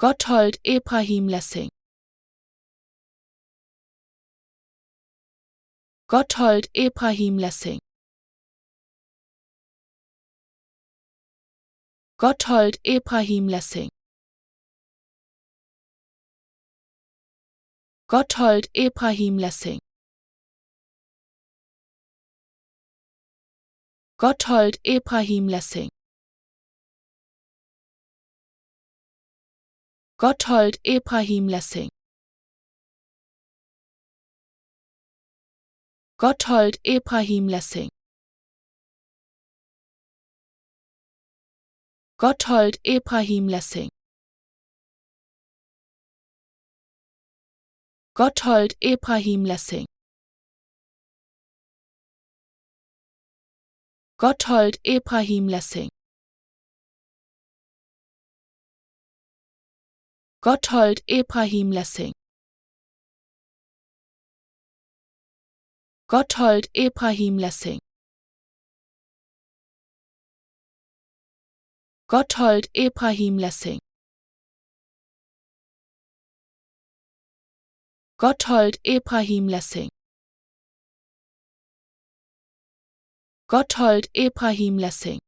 Gotthold Ephraim Lessing. Gotthold Ephraim Lessing. Gotthold Ephraim Lessing. Gotthold Ephraim Lessing. Gotthold Ephraim Lessing. Gotthold Ephraim Lessing. Gotthold Ephraim Lessing. Gotthold Ephraim Lessing. Gotthold Ephraim Lessing. Gotthold Ephraim Lessing. Gotthold Ephraim Lessing. Gotthold Ephraim Lessing. Gotthold Ephraim Lessing. Gotthold Ephraim Lessing. Gotthold Ephraim Lessing.